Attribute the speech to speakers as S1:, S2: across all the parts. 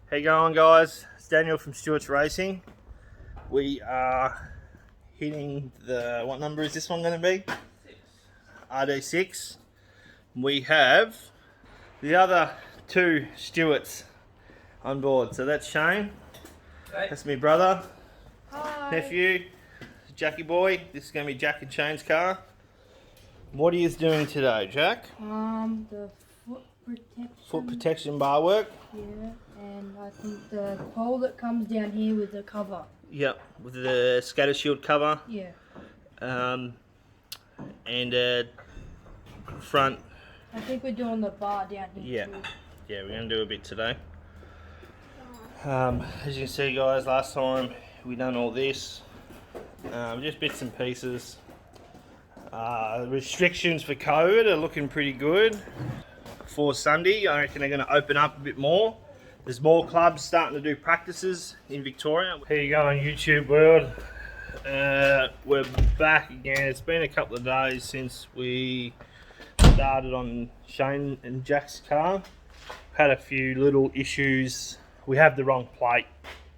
S1: How you going, guys? It's Daniel from Stewart's Racing. We are hitting the, what number is this one going to be? 6. RD6. We have the other two Stewarts on board. So that's Shane.
S2: Hey.
S1: That's my brother.
S3: Hi.
S1: Nephew, Jackie boy. This is going to be Jack and Shane's car. What are you doing today, Jack?
S3: The foot protection.
S1: Foot protection bar work.
S3: Yeah, and I think the pole that comes down here with the cover.
S1: Yep, with the scatter shield cover.
S3: Yeah.
S1: And front.
S3: I think we're doing the bar down here
S1: Yeah.
S3: too.
S1: Yeah, we're going to do a bit today. As you can see, guys, last time we done all this. Just bits and pieces. Restrictions for COVID are looking pretty good. For Sunday, I reckon they're going to open up a bit more. There's more clubs starting to do practices in Victoria. Here you go on YouTube world. We're back again. It's been a couple of days since we started on Shane and Jack's car. Had a few little issues. We have the wrong plate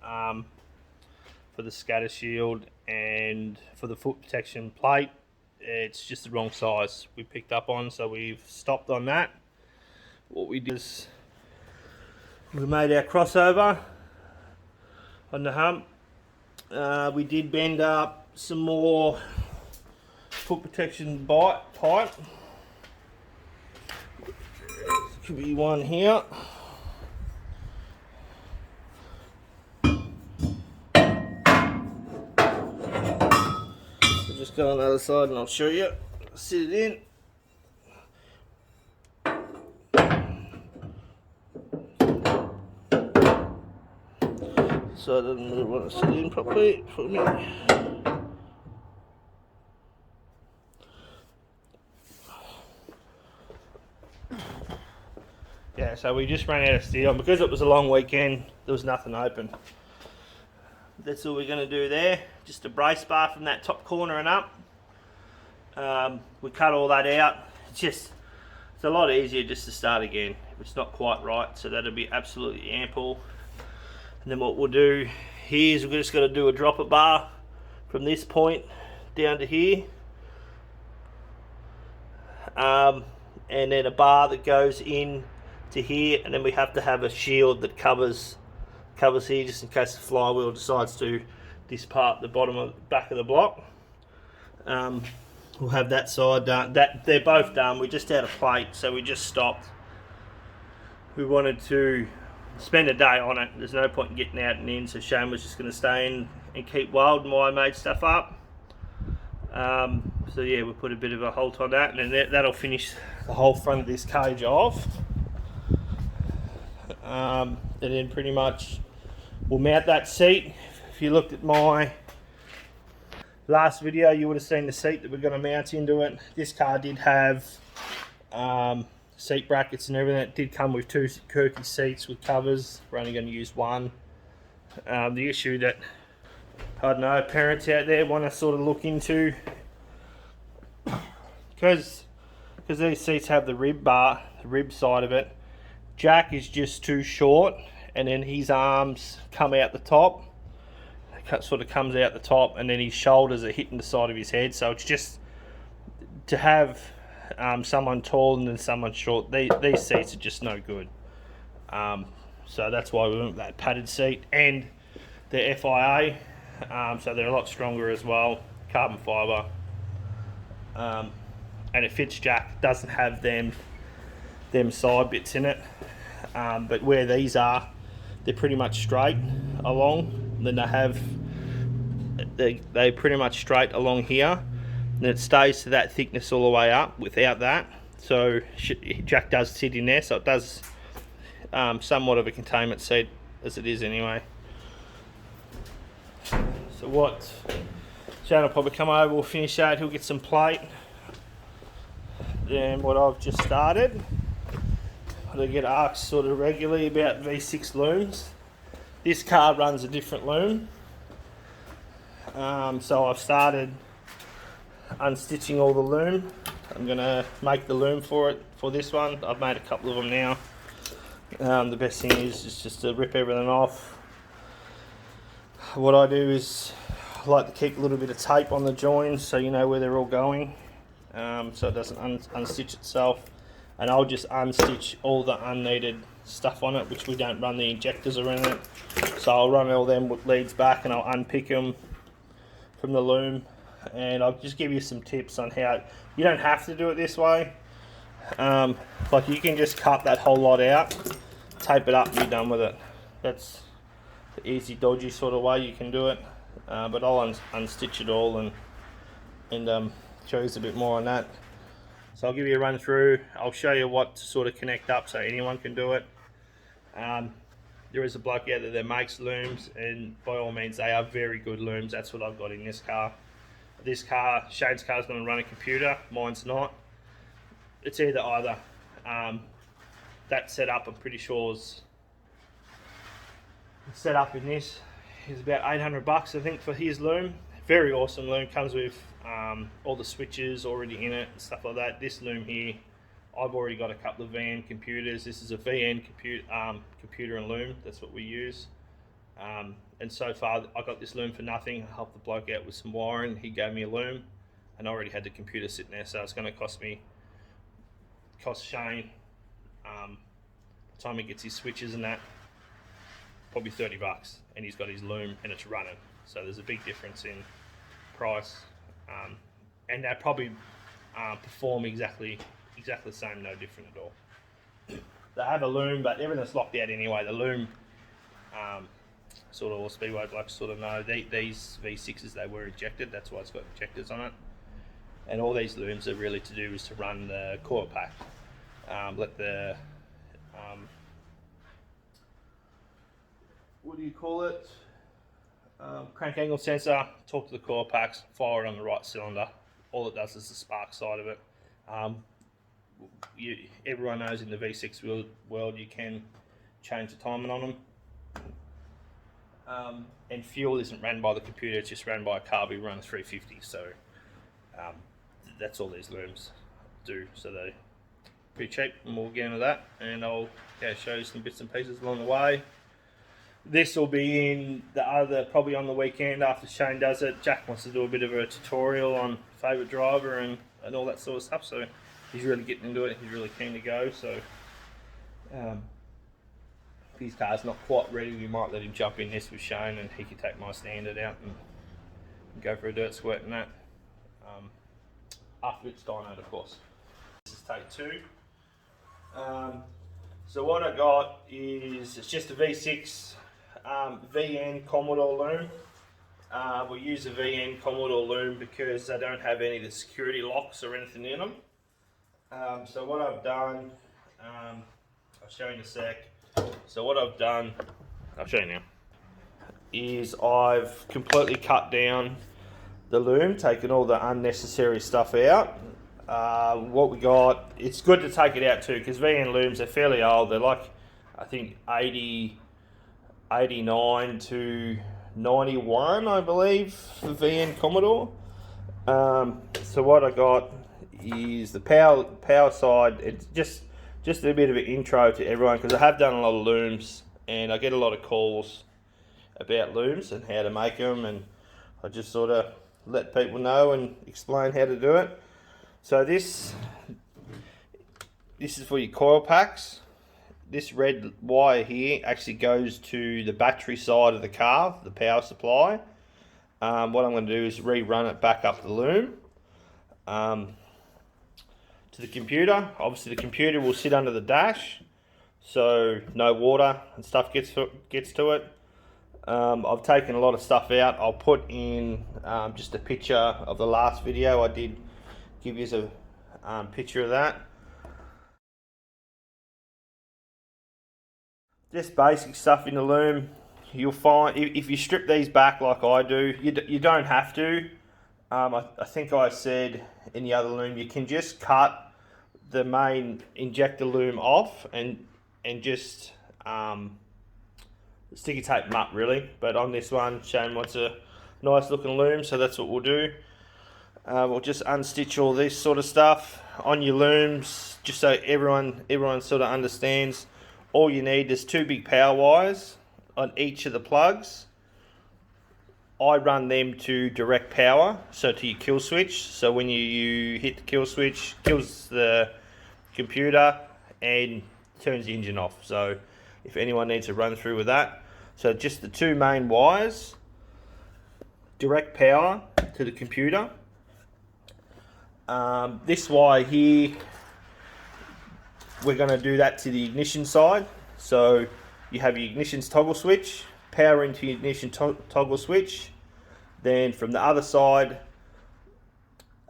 S1: for the scatter shield, and for the foot protection plate it's just the wrong size we picked up on, so we've stopped on that. What we did is we made our crossover on the hump. We did bend up some more foot protection pipe. Could be one here. So just go on the other side and I'll show you. Sit it in. So I don't really want to sit in properly for me. Yeah, so we just ran out of steel. Because it was a long weekend, there was nothing open. That's all we're going to do there. Just a brace bar from that top corner and up. We cut all that out. It's a lot easier just to start again if it's not quite right. So that'll be absolutely ample. And then what we'll do here is we're just going to do a dropper bar from this point down to here. And then a bar that goes in to here, and then we have to have a shield that covers here just in case the flywheel decides to dispart the back of the block. We'll have that side done. They're both done. We just had a plate, so we just stopped. We wanted to spend a day on it. There's no point in getting out and in, so Shane was just going to stay in and keep welding while I made stuff up. So yeah, we put a bit of a halt on that, and then that'll finish the whole front of this cage off. And then pretty much we'll mount that seat. If you looked at my last video, you would have seen the seat that we're going to mount into it. This car did have seat brackets and everything. It did come with two Kirky seats with covers. We're only going to use one. The issue that, I don't know, parents out there want to sort of look into, because these seats have the rib bar, the rib side of it. Jack is just too short, and then his arms come out the top. It sort of comes out the top, and then his shoulders are hitting the side of his head. So it's just to have someone taller than someone short. These seats are just no good. So that's why we went with that padded seat, and they're FIA, so they're a lot stronger as well, carbon fibre, and it fits Jack. It doesn't have them side bits in it, but where these are, they're pretty much straight along. And then they pretty much straight along here, and it stays to that thickness all the way up without that. So Jack does sit in there, so it does somewhat of a containment seat as it is anyway. So what Shane will probably come over, we'll finish that, he'll get some plate. Then what I've just started, I get asked sort of regularly about V6 looms. This car runs a different loom. So I've started unstitching all the loom. I'm going to make the loom for this one. I've made a couple of them now. The best thing is just to rip everything off. What I do is I like to keep a little bit of tape on the joins so you know where they're all going, so it doesn't unstitch itself. And I'll just unstitch all the unneeded stuff on it, which we don't run the injectors around it. So I'll run all them leads back and I'll unpick them from the loom. And I'll just give you some tips on how, you don't have to do it this way. Like you can just cut that whole lot out, tape it up and you're done with it. That's the easy dodgy sort of way you can do it. But I'll unstitch it all and show you a bit more on that. So I'll give you a run through. I'll show you what to sort of connect up so anyone can do it. There is a bloke out there that makes looms, and by all means they are very good looms. That's what I've got in this car. This car, Shane's car, is going to run a computer, mine's not. It's either. That setup, I'm pretty sure, is set up in this is about $800 I think for his loom. Very awesome loom, comes with all the switches already in it and stuff like that. This loom here, I've already got a couple of VN computers. This is a VN computer and loom, that's what we use. And so far I got this loom for nothing. I helped the bloke out with some wiring, he gave me a loom, and I already had the computer sitting there, so it's going to cost Shane, by the time he gets his switches and that, probably $30, and he's got his loom and it's running. So there's a big difference in price, and they probably perform exactly the same, no different at all. They have a loom, but everything's locked out anyway. The loom, sort of all speedway blokes sort of know, these V6s, they were ejected, that's why it's got ejectors on it. And all these looms are really to do is to run the coil pack, let the what do you call it? Crank angle sensor, talk to the coil packs, fire it on the right cylinder. All it does is the spark side of it. Everyone knows in the V6 world you can change the timing on them. And fuel isn't ran by the computer, it's just ran by a carby, run 350. So that's all these looms do. So they're pretty cheap, and we'll get into that. And I'll show you some bits and pieces along the way. This will be in the other, probably on the weekend after Shane does it. Jack wants to do a bit of a tutorial on favourite driver and all that sort of stuff, so he's really getting into it, he's really keen to go. So if his car's not quite ready, we might let him jump in this with Shane and he can take my standard out and go for a dirt squirt and that. After it's dynoed, of course. This is take 2. So what I got is, it's just a V6 VN Commodore loom. We use a VN Commodore loom because they don't have any of the security locks or anything in them. So what I've done, I'll show you in a sec. So what I've done, I'll show you now, is I've completely cut down the loom, taken all the unnecessary stuff out. What we got, it's good to take it out too, because VN looms are fairly old. They're like, I think 89 to 91, I believe, for VN Commodore. So what I got is the power side. It's just a bit of an intro to everyone, because I have done a lot of looms and I get a lot of calls about looms and how to make them, and I just sort of let people know and explain how to do it. So this is for your coil packs. This red wire here actually goes to the battery side of the car, the power supply. What I'm going to do is rerun it back up the loom to the computer. Obviously the computer will sit under the dash, so no water and stuff gets to it. I've taken a lot of stuff out. I'll put in just a picture of the last video I did, give you a picture of that. Just basic stuff in the loom. You'll find if you strip these back like I do, you don't have to. I think I said in the other loom you can just cut the main injector loom off and just sticky tape them up really. But on this one, Shane wants a nice looking loom, so that's what we'll do. We'll just unstitch all this sort of stuff on your looms, just so everyone sort of understands all you need is 2 big power wires on each of the plugs. I run them to direct power, so to your kill switch. So when you hit the kill switch, kills the computer and turns the engine off. So if anyone needs to run through with that, so just the 2 main wires, direct power to the computer. This wire here, we're going to do that to the ignition side. So you have your ignition toggle switch, power into your ignition toggle switch. Then from the other side,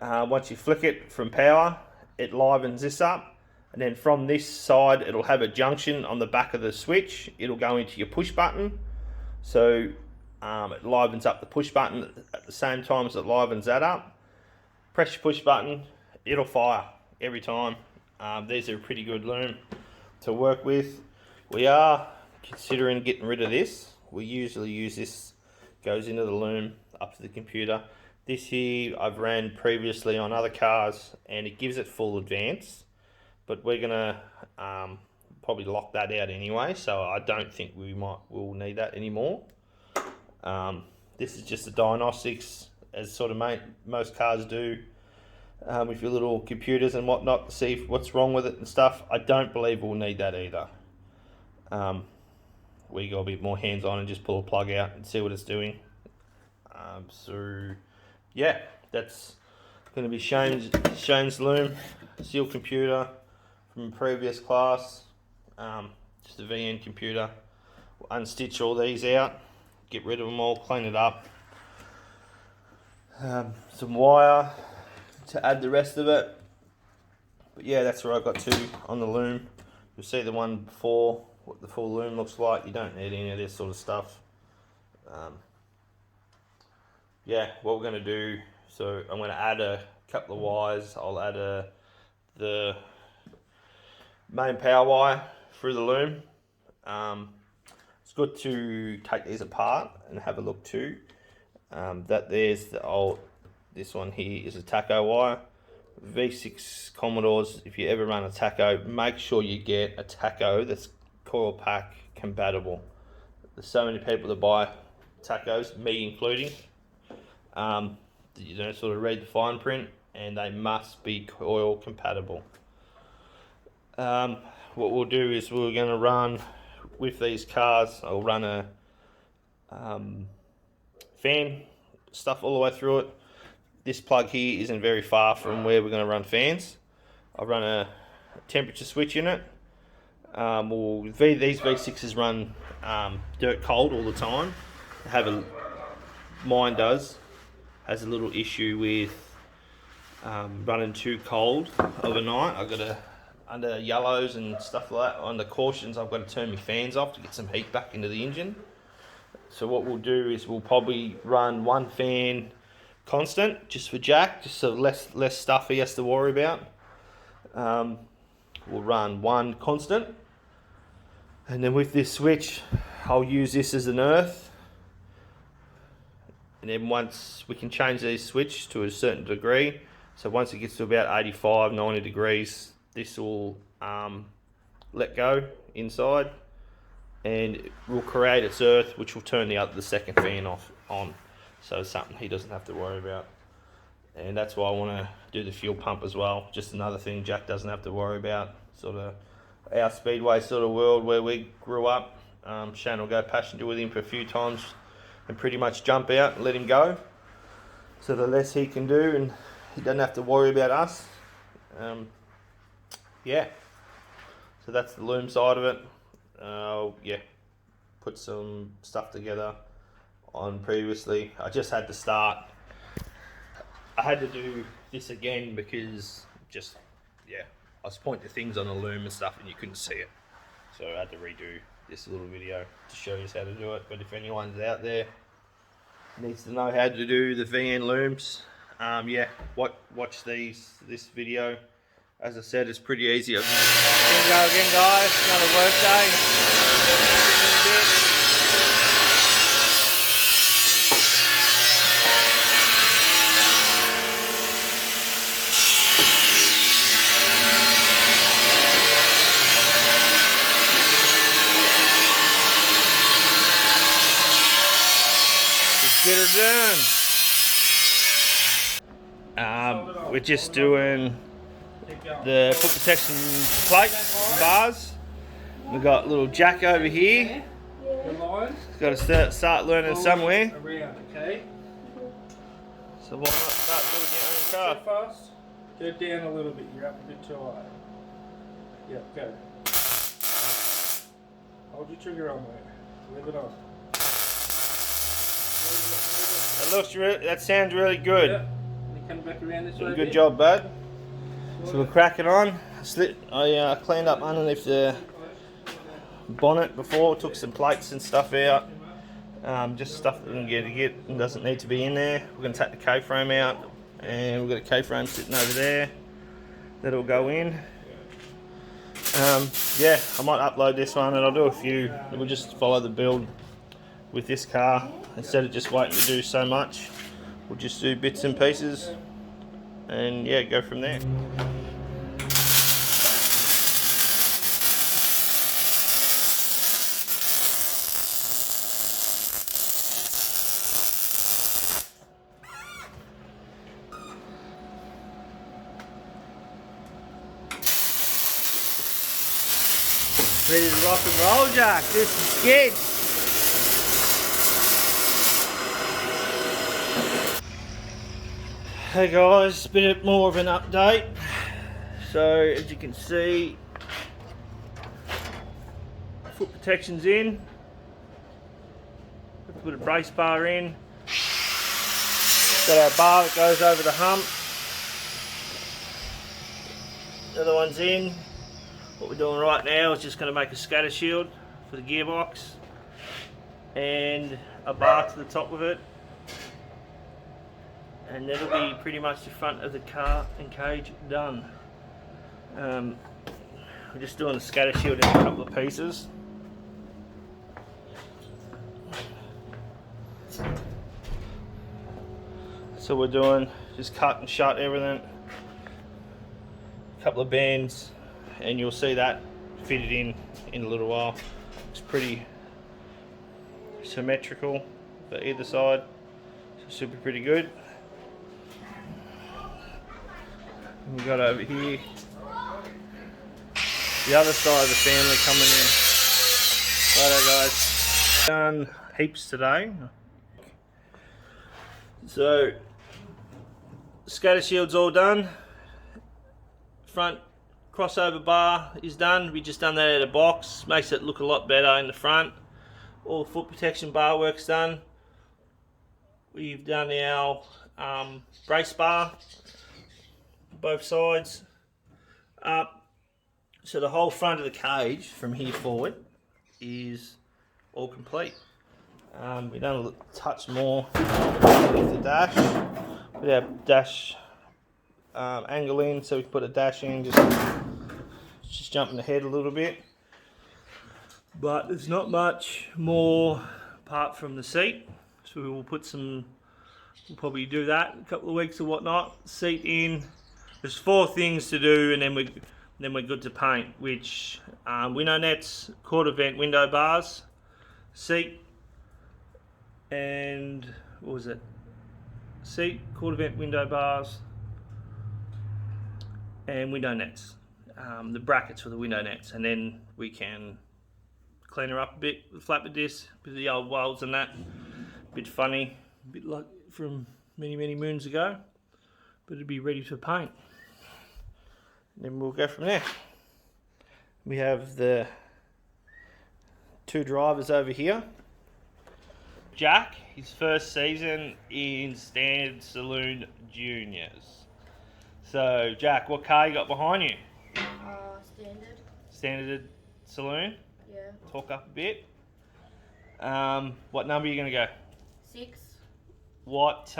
S1: once you flick it from power, it livens this up. And then from this side, it'll have a junction on the back of the switch. It'll go into your push button. So it livens up the push button at the same time as it livens that up. Press your push button, it'll fire every time. These are a pretty good loom to work with. We are considering getting rid of this. We usually use this, goes into the loom up to the computer. This here I've ran previously on other cars and it gives it full advance, but we're gonna probably lock that out anyway, so I don't think we'll need that anymore. This is just the diagnostics, as sort of most cars do, with your little computers and whatnot, to see what's wrong with it and stuff. I don't believe we'll need that either. We go a bit more hands on and just pull a plug out and see what it's doing. So yeah, that's going to be Shane's loom, seal computer from a previous class. Just a VN computer. We'll unstitch all these out, get rid of them all, clean it up. Some wire to add the rest of it. But yeah, that's where I got to on the loom. You'll see the one before, what the full loom looks like. You don't need any of this sort of stuff. Yeah, what we're going to do, so I'm going to add a couple of wires. I'll add the main power wire through the loom. It's good to take these apart and have a look too. This one here is a taco wire. V6 Commodores, if you ever run a taco, make sure you get a taco that's coil pack compatible. There's so many people that buy tacos, me including, you don't sort of read the fine print, and they must be coil compatible. What we'll do is we're going to run with these cars. I'll run a fan stuff all the way through it. This plug here isn't very far from where we're going to run fans. I'll run a temperature switch in it. These V6s run dirt cold all the time. Mine has a little issue with running too cold overnight. I've got to, under yellows and stuff like that, on the cautions, I've got to turn my fans off to get some heat back into the engine. So what we'll do is we'll probably run one fan constant, just for Jack, just so less stuff he has to worry about. We'll run one constant, and then with this switch, I'll use this as an earth. And then once we can change these switch to a certain degree, so once it gets to about 85, 90 degrees, this will let go inside, and it will create its earth, which will turn the second fan on. So it's something he doesn't have to worry about. And that's why I want to do the fuel pump as well. Just another thing Jack doesn't have to worry about. Sort of our speedway sort of world where we grew up. Shane will go passenger with him for a few times and pretty much jump out and let him go. So the less he can do, and he doesn't have to worry about us. Yeah. So that's the loom side of it. Yeah. Put some stuff together on previously. I just had to start. I had to do this again because I was pointing to things on the loom and stuff and you couldn't see it. So I had to redo this little video to show you how to do it. But if anyone's out there needs to know how to do the VN looms, watch this video. As I said, it's pretty easy. Here we go again, guys. Another work day. Get her done. We're just doing the foot protection plate and bars. We've got little Jack over here. Got to start learning somewhere. So why not start building your own car?
S2: Fast. Go down a little bit. You're up a bit too high. Yep, go. Hold your trigger on there. Leave it on.
S1: That sounds really good.
S2: Yep. You come back around this way.
S1: Good job, bud. So we're cracking on. I cleaned up underneath the bonnet before, took some plates and stuff out. Just stuff that we can get and doesn't need to be in there. We're going to take the K-frame out, and we've got a K-frame sitting over there. That'll go in. Yeah, I might upload this one and I'll do a few. We'll just follow the build with this car. Instead of just waiting to do so much, we'll just do bits and pieces and yeah, go from there. Ready to rock and roll, Jack. This is good. Hey guys, a bit more of an update. So as you can see, foot protection's in. Put a brace bar in. Got our bar that goes over the hump. The other one's in. What we're doing right now is just going to make a scatter shield for the gearbox and a bar to the top of it, and that'll be pretty much the front of the car and cage done. We're just doing the scatter shield in a couple of pieces. So we're doing just cut and shut everything, a couple of bands, and you'll see that fitted in a little while. It's pretty symmetrical for either side, so super pretty good. And we've got over here the other side of the family coming in. Righto guys, done heaps today. So scatter shield's all done, front crossover bar is done. We just done that out of box, makes it look a lot better in the front. All the foot protection bar work's done. We've done our brace bar, both sides up. So the whole front of the cage from here forward is all complete. We've done a touch more with the dash. Put our dash angle in, so we can put a dash in, just jumping ahead a little bit. But there's not much more apart from the seat. So we will put some, we'll probably do that in a couple of weeks or whatnot. Seat in. There's 4 things to do, and then we're good to paint, which window nets, quarter vent window bars, seat, and what was it? Seat, quarter vent window bars, and window nets. The brackets for the window nets, and then we can clean her up a bit with flapper disc, with the old welds and that. A bit funny, a bit like from many moons ago, but it'll be ready for paint. Then we'll go from there. We have the 2 drivers over here. Jack, his first season in Standard Saloon Juniors. So Jack, what car you got behind you?
S3: Standard.
S1: Standard Saloon?
S3: Yeah.
S1: Talk up a bit. What number are you going to go?
S3: 6.
S1: What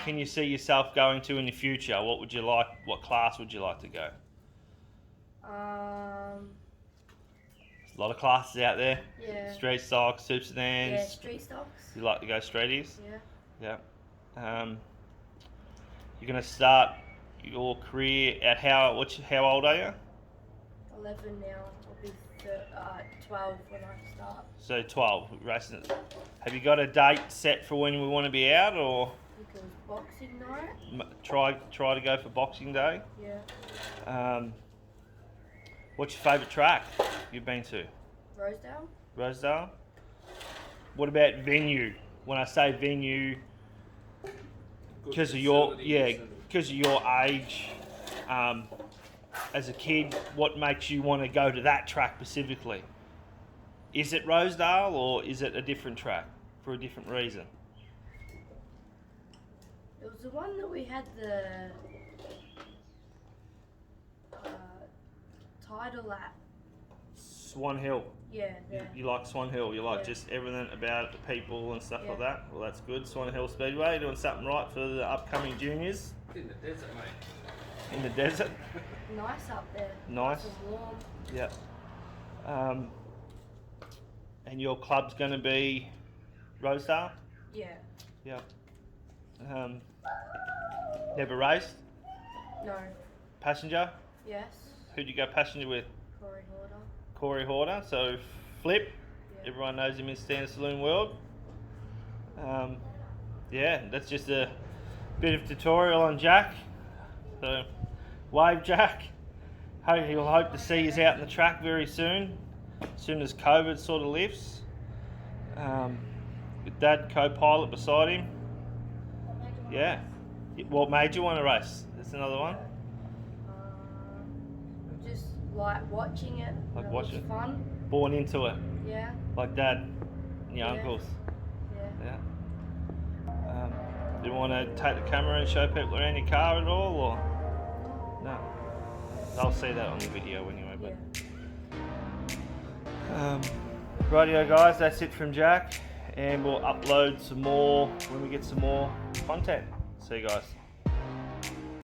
S1: can you see yourself going to in the future? What would you like? What class would you like to go? There's a lot of classes out there.
S3: Yeah.
S1: Street stocks, super sedans.
S3: Yeah, street stocks.
S1: You like to go straighties?
S3: Yeah.
S1: Yeah. You're gonna start your career at how old are you?
S3: 11 now. I'll be 12 when I start.
S1: So 12 racing. Have you got a date set for when we want to be out, or
S3: Because Boxing night.
S1: try to go for Boxing Day?
S3: Yeah.
S1: What's your favourite track you've been to?
S3: Rosedale.
S1: Rosedale. What about venue? When I say venue, because of your age, as a kid, what makes you want to go to that track specifically? Is it Rosedale or is it a different track for a different reason?
S3: It was the one that we had the title at.
S1: Swan Hill.
S3: Yeah. There.
S1: You like Swan Hill? You like
S3: Yeah.
S1: just everything about it, the people and stuff like
S3: Yeah.
S1: that? Well, that's good. Swan Hill Speedway, doing something right for the upcoming juniors.
S2: In the desert, mate.
S1: In the desert.
S3: Nice up there.
S1: Nice.
S3: And warm.
S1: Yep. And your club's going to be Rosedale?
S3: Yeah.
S1: Yep. Never raced?
S3: No.
S1: Passenger?
S3: Yes.
S1: Who'd you go passenger with?
S3: Corey Horder.
S1: Corey Horder. So Flip.
S3: Yeah.
S1: Everyone knows him in Standard Saloon World. Yeah, that's just a bit of tutorial on Jack. So wave Jack. He'll hope to see us out in the track very soon. As soon as COVID sort of lifts. With Dad co-pilot beside him. Yeah. What made you want to race? That's another one.
S3: Just like watching it.
S1: Like
S3: it
S1: watching.
S3: was fun.
S1: Born into it.
S3: Yeah.
S1: Like Dad and your
S3: Yeah.
S1: uncles.
S3: Yeah.
S1: Yeah. Do you want to take the camera and show people around your car at all, or no? I'll see that on the video anyway. But
S3: Yeah.
S1: rightio guys, that's it from Jack, and we'll upload some more when we get some more content. See you guys.